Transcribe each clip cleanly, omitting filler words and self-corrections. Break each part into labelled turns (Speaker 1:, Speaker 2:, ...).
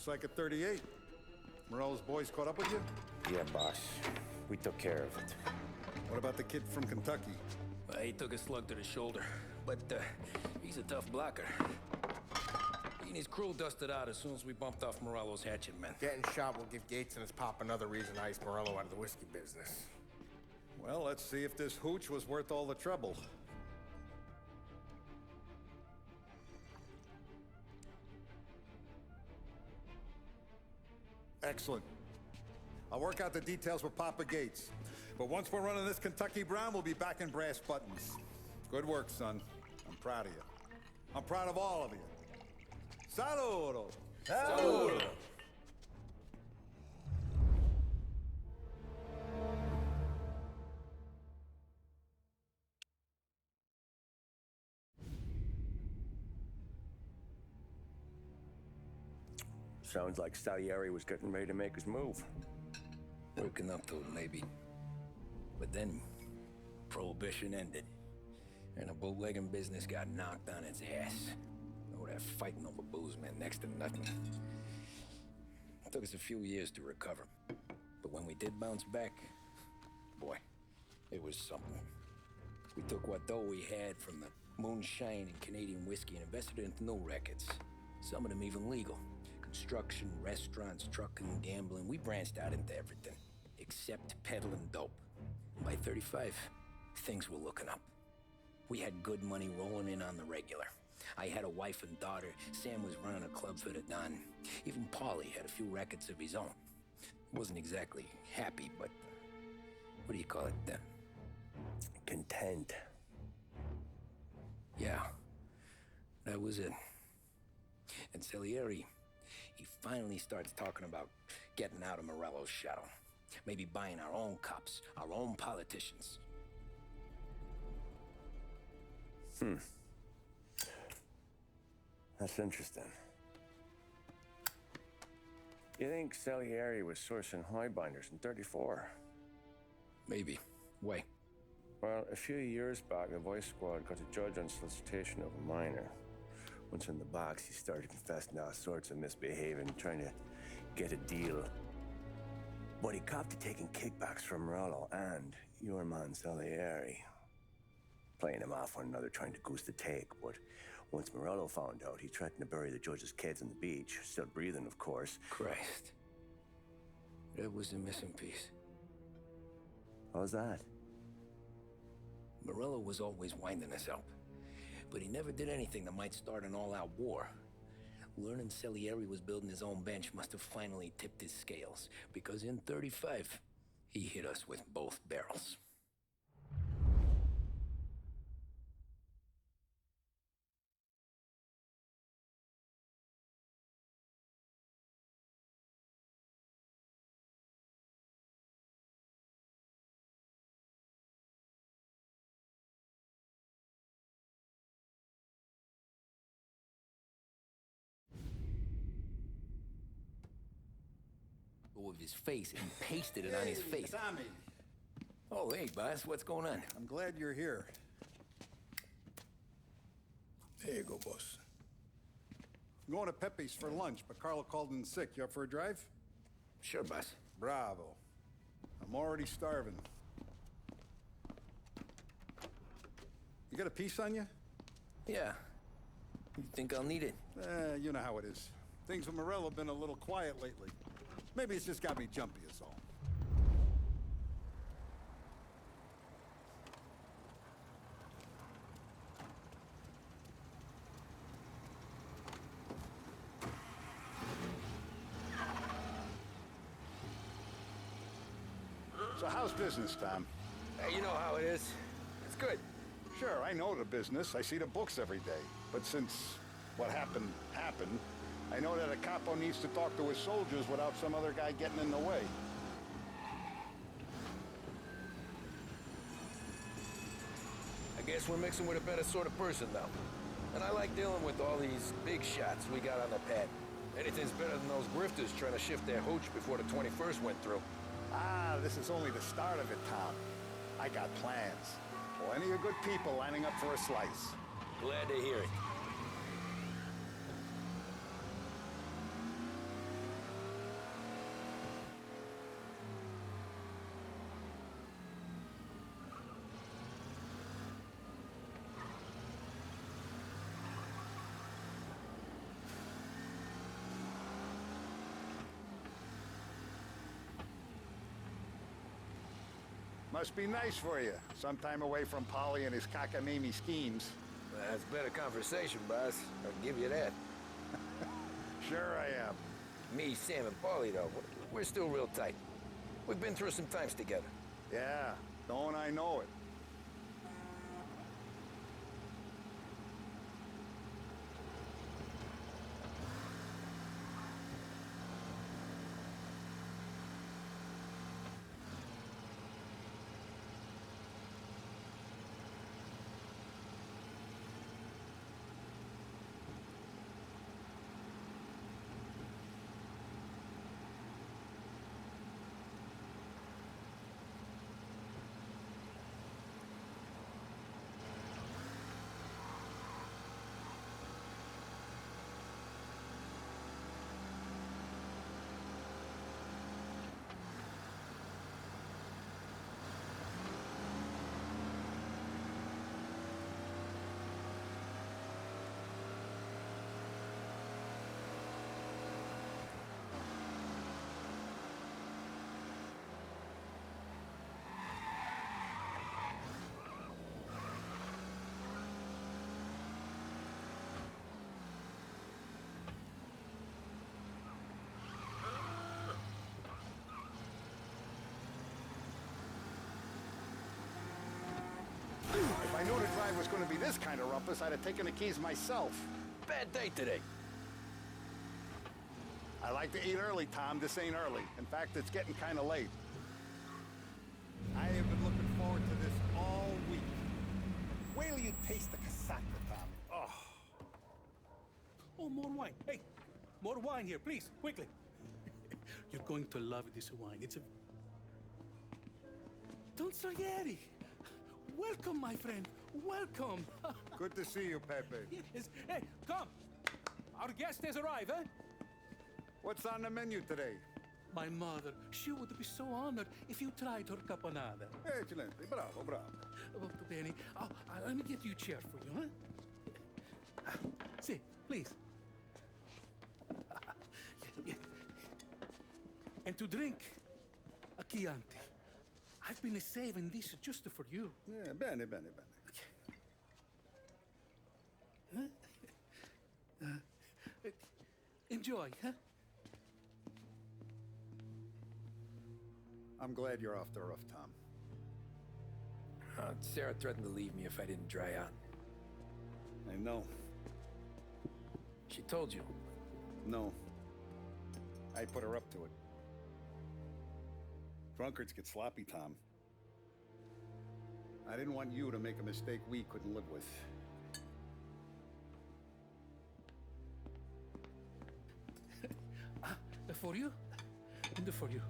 Speaker 1: Looks like a 38. Morello's boys caught up with you?
Speaker 2: Yeah, boss. We took care of it.
Speaker 1: What about the kid from Kentucky?
Speaker 3: He took a slug to the shoulder, but he's a tough blocker. He and his crew dusted out as soon as we bumped off Morello's hatchet men.
Speaker 4: Getting shot will give Gates and his pop another reason to ice Morello out of the whiskey business.
Speaker 1: Well, let's see if this hooch was worth all the trouble. Excellent. I'll work out the details with Papa Gates. But once we're running this Kentucky Brown, we'll be back in brass buttons. Good work, son. I'm proud of you. I'm proud of all of you. Saludo!
Speaker 3: Saludo!
Speaker 2: Sounds like Salieri was getting ready to make his move.
Speaker 3: Working up to it, maybe. But then, Prohibition ended, and the bootlegging business got knocked on its ass. Oh, that fighting over booze meant next to nothing. It took us a few years to recover. But when we did bounce back, boy, it was something. We took what dough we had from the moonshine and Canadian whiskey and invested it into new rackets. Some of them even legal. Construction, restaurants, trucking, gambling. We branched out into everything, except peddling dope. By 35, things were looking up. We had good money rolling in on the regular. I had a wife and daughter. Sam was running a club for the Don. Even Paulie had a few rackets of his own. Wasn't exactly happy, but what do you call it then?
Speaker 2: Content.
Speaker 3: Yeah, that was it. And Salieri, he finally starts talking about getting out of Morello's shadow. Maybe buying our own cops, our own politicians.
Speaker 2: That's interesting. You think Salieri was sourcing highbinders in 34?
Speaker 3: Maybe. Why?
Speaker 2: Well, a few years back, the Vice Squad got a judge on solicitation of a minor. Once in the box, he started confessing all sorts of misbehaving, trying to get a deal. But he copped to taking kickbacks from Morello and your man Salieri. Playing him off one another, trying to goose the take, but once Morello found out, he threatened to bury the judge's kids on the beach, still breathing, of course.
Speaker 3: Christ. That was the missing piece.
Speaker 2: How's that?
Speaker 3: Morello was always winding us up, but he never did anything that might start an all-out war. Learning Salieri was building his own bench must have finally tipped his scales, because in 35, he hit us with both barrels. Of his face and pasted it on his face.
Speaker 1: Tommy.
Speaker 3: Oh, hey, boss, what's going on?
Speaker 1: I'm glad you're here.
Speaker 4: There you go, boss.
Speaker 1: I'm going to Pepe's for lunch, but Carlo called in sick. You up for a drive?
Speaker 3: Sure, boss.
Speaker 1: Bravo. I'm already starving. You got a piece on you?
Speaker 3: Yeah. You think I'll need it?
Speaker 1: You know how it is. Things with Morello have been a little quiet lately. Maybe it's just got me jumpy is all. So how's business, Tom?
Speaker 3: You know how it is. It's good.
Speaker 1: Sure, I know the business. I see the books every day. But since what happened, I know that a capo needs to talk to his soldiers without some other guy getting in the way.
Speaker 3: I guess we're mixing with a better sort of person now. And I like dealing with all these big shots we got on the pad. Anything's better than those grifters trying to shift their hooch before the 21st went through.
Speaker 1: Ah, this is only the start of it, Tom. I got plans. Plenty of good people lining up for a slice.
Speaker 3: Glad to hear it.
Speaker 5: Must be nice for you. Some time away from Polly and his cockamamie schemes.
Speaker 3: That's better conversation, boss. I'll give you that.
Speaker 5: Sure I am.
Speaker 3: Me, Sam, and Paulie, though, we're still real tight. We've been through some times together.
Speaker 5: Yeah, don't I know it. If I knew the drive was going to be this kind of rumpus, I'd have taken the keys myself.
Speaker 3: Bad day today.
Speaker 5: I like to eat early, Tom. This ain't early. In fact, it's getting kind of late.
Speaker 1: I have been looking forward to this all week. Wait till you taste the casaca, Tom.
Speaker 6: Oh, more wine. Hey, more wine here, please, quickly. You're going to love this wine. It's a... Don Salieri. Welcome, my friend. Welcome.
Speaker 1: Good to see you, Pepe.
Speaker 6: Yes. Hey, come. Our guest has arrived, eh?
Speaker 1: What's on the menu today?
Speaker 6: My mother, she would be so honored if you tried her caponata.
Speaker 1: Excellent. Bravo, bravo.
Speaker 6: Molto bene. Oh, let me get you a chair for you, huh? Sit, please. Yeah. And to drink, a Chianti. I've been saving this just for you.
Speaker 1: Yeah, bene, bene, bene.
Speaker 6: Enjoy, huh?
Speaker 1: I'm glad you're off the roof, Tom.
Speaker 3: Sarah threatened to leave me if I didn't dry out.
Speaker 1: I know.
Speaker 3: She told you.
Speaker 1: No. I put her up to it. Drunkards get sloppy, Tom. I didn't want you to make a mistake we couldn't live with.
Speaker 6: For you, and for you.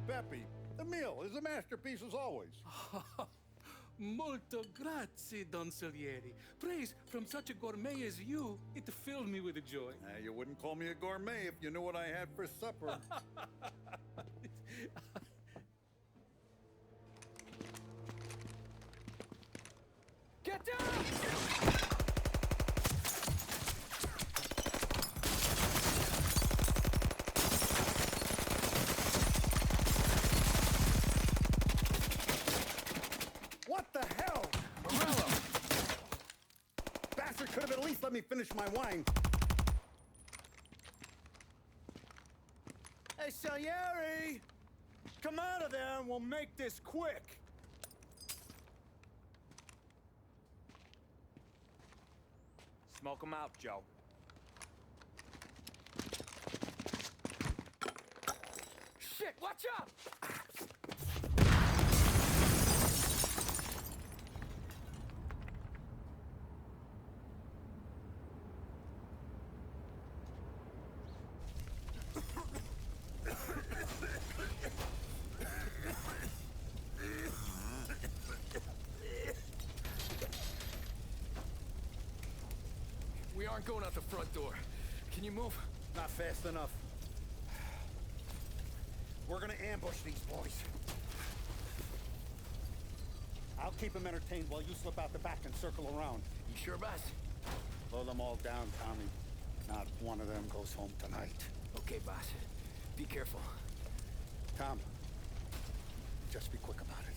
Speaker 1: Pepe, the meal is a masterpiece as always.
Speaker 6: Molto grazie, Don Salieri. Praise from such a gourmet as you, it filled me with joy.
Speaker 1: You wouldn't call me a gourmet if you knew what I had for supper.
Speaker 3: Get down!
Speaker 1: What the hell?
Speaker 3: Morello!
Speaker 1: Bastard could have at least let me finish my wine.
Speaker 7: Hey, Salieri! Come out of there and we'll make this quick. Smoke 'em out, Joe.
Speaker 3: Shit, watch out! We aren't going out the front door. Can you move?
Speaker 1: Not fast enough. We're gonna ambush these boys. I'll keep them entertained while you slip out the back and circle around.
Speaker 3: You sure, boss?
Speaker 1: Blow them all down, Tommy. Not one of them goes home tonight.
Speaker 3: Okay, boss. Be careful.
Speaker 1: Tom, just be quick about it.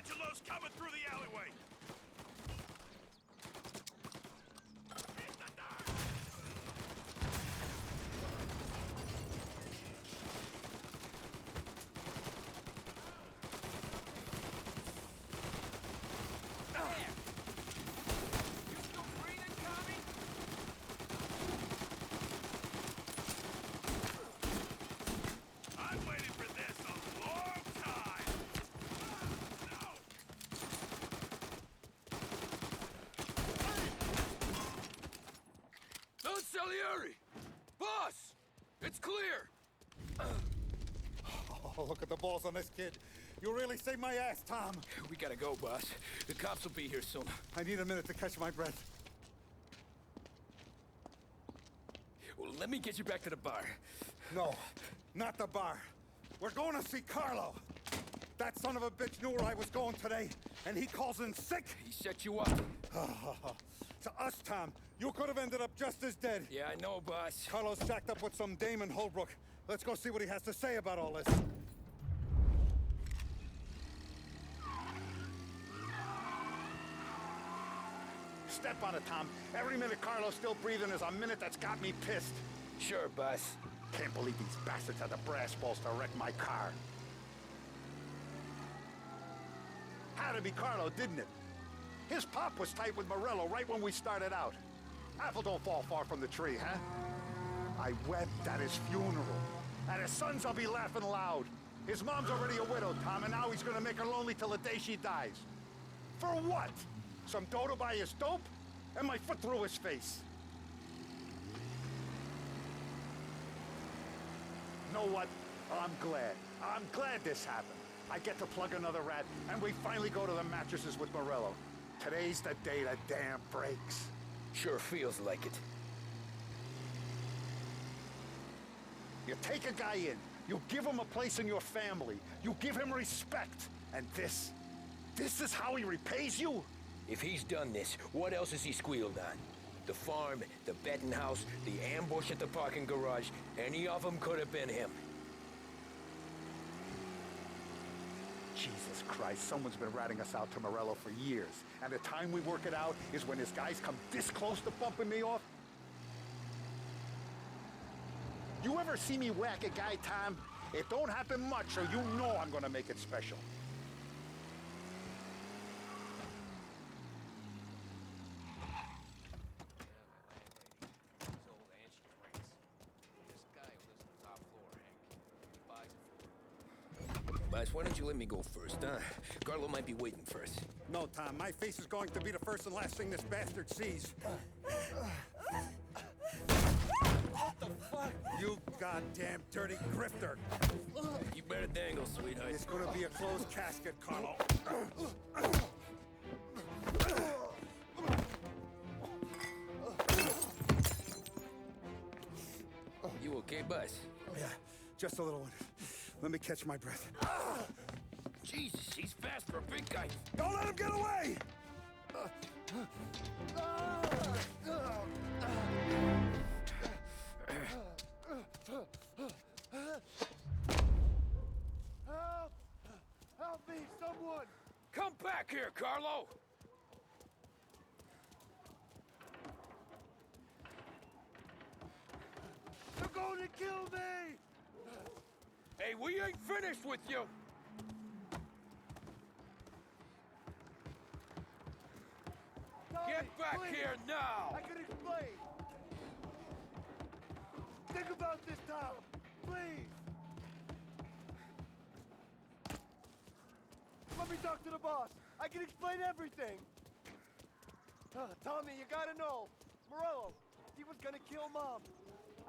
Speaker 8: Angelo's coming through the alleyway! I've waited for this a long time!
Speaker 3: Don Salieri! Boss! It's clear!
Speaker 1: Oh, look at the balls on this kid. You really saved my ass, Tom.
Speaker 3: We gotta go, boss. The cops will be here soon.
Speaker 1: I need a minute to catch my breath.
Speaker 3: Well, let me get you back to the bar.
Speaker 1: No, not the bar. We're going to see Carlo. That son of a bitch knew where I was going today, and he calls in sick.
Speaker 3: He set you up.
Speaker 1: To us, Tom, you could have ended up just as dead.
Speaker 3: Yeah, I know, boss.
Speaker 1: Carlo's shacked up with some dame in Holbrook. Let's go see what he has to say about all this.
Speaker 5: Step on it, Tom. Every minute Carlo's still breathing is a minute that's got me pissed.
Speaker 3: Sure, boss.
Speaker 5: Can't believe these bastards had the brass balls to wreck my car. Had to be Carlo, didn't it? His pop was tight with Morello right when we started out. Apple don't fall far from the tree, huh? I wept at his funeral. At his son's, I'll be laughing loud. His mom's already a widow, Tom, and now he's gonna make her lonely till the day she dies. For what? Some dough to buy his dope? And my foot through his face. Know what? I'm glad. I'm glad this happened. I get to plug another rat, and we finally go to the mattresses with Morello. Today's the day the dam breaks.
Speaker 3: Sure feels like it.
Speaker 5: You take a guy in, you give him a place in your family, you give him respect, and this is how he repays you?
Speaker 3: If he's done this, what else has he squealed on? The farm, the betting house, the ambush at the parking garage, any of them could have been him.
Speaker 5: Jesus Christ, someone's been ratting us out to Morello for years. And the time we work it out is when his guys come this close to bumping me off? You ever see me whack a guy, Tom? It don't happen much, so you know I'm gonna make it special.
Speaker 3: Boss, why don't you let me go first, huh? Carlo might be waiting for us.
Speaker 1: No, Tom, my face is going to be the first and last thing this bastard sees.
Speaker 7: What the fuck?
Speaker 1: You goddamn dirty grifter.
Speaker 3: You better dangle, sweetheart.
Speaker 1: It's gonna be a closed casket, Carlo.
Speaker 3: You okay, boss?
Speaker 1: Yeah, just a little one. Let me catch my breath.
Speaker 3: Jesus, he's fast for a big guy.
Speaker 1: Don't let him get away!
Speaker 7: Help! Help me, someone!
Speaker 3: Come back here, Carlo!
Speaker 7: They're going to kill me!
Speaker 3: Hey, we ain't finished with you!
Speaker 7: Tommy,
Speaker 3: Get back
Speaker 7: please.
Speaker 3: here now!
Speaker 7: I can explain. Think about this, Tom. Please. Let me talk to the boss. I can explain everything. Tommy, you gotta know. Morello, he was gonna kill Mom.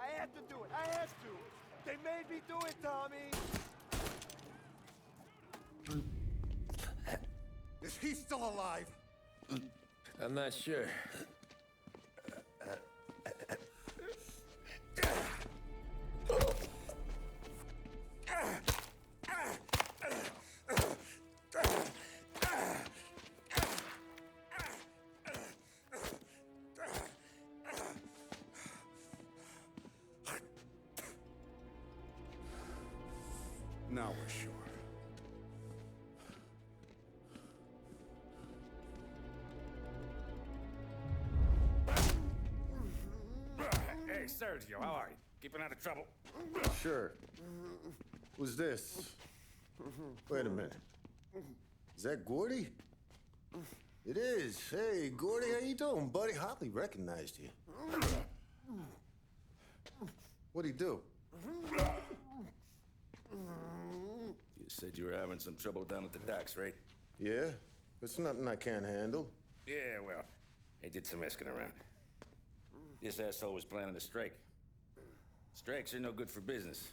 Speaker 7: I had to do it. I had to. They made me do it, Tommy.
Speaker 1: Is he still alive?
Speaker 3: I'm not sure.
Speaker 1: Now we're sure.
Speaker 9: Hey, Sergio, how are you? Keeping out of trouble?
Speaker 10: Sure. Who's this? Wait a minute. Is that Gordy? It is. Hey, Gordy, how you doing, buddy? Hardly recognized you. What'd he do?
Speaker 9: You said you were having some trouble down at the docks, right?
Speaker 10: Yeah? It's nothing I can't handle.
Speaker 9: Yeah, well, I did some asking around. This asshole was planning a strike. Strikes are no good for business.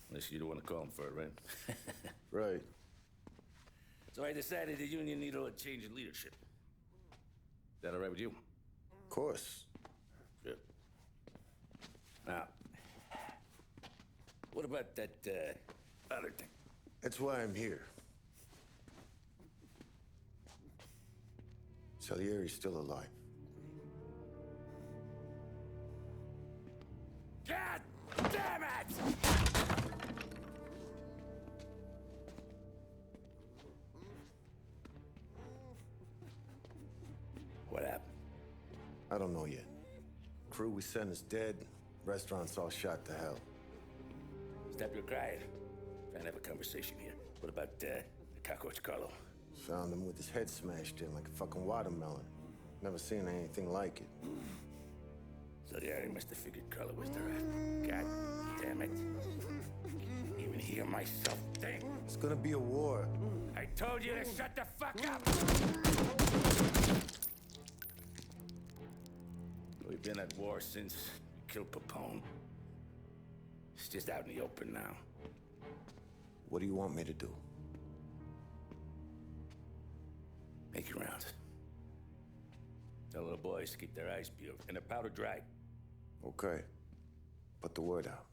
Speaker 9: Unless you don't want to call him for it, right?
Speaker 10: Right.
Speaker 9: So I decided the union needed a change in leadership. Is that all right with you?
Speaker 10: Of course.
Speaker 9: Good. Now, what about that, other thing?
Speaker 10: That's why I'm here. Salieri's still alive.
Speaker 9: God damn it! What happened?
Speaker 10: I don't know yet. Crew we sent is dead. Restaurant's all shot to hell.
Speaker 9: Stop your crying. Trying to have a conversation here. What about, the cockroach Carlo?
Speaker 10: Found him with his head smashed in like a fucking watermelon. Never seen anything like it.
Speaker 9: So yeah, he must have figured Carlo was the rat. God damn it. Can't even hear myself think.
Speaker 10: It's gonna be a war.
Speaker 9: I told you to shut the fuck up! We've been at war since we killed Papone. It's just out in the open now.
Speaker 10: What do you want me to do?
Speaker 9: Make your rounds. Tell little boys to keep their eyes peeled and their powder dry.
Speaker 10: Okay. Put the word out.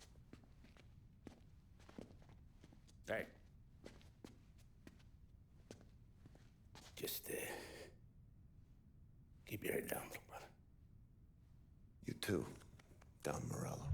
Speaker 9: Hey. Just, keep your head down, little brother.
Speaker 10: You too, Don Morello.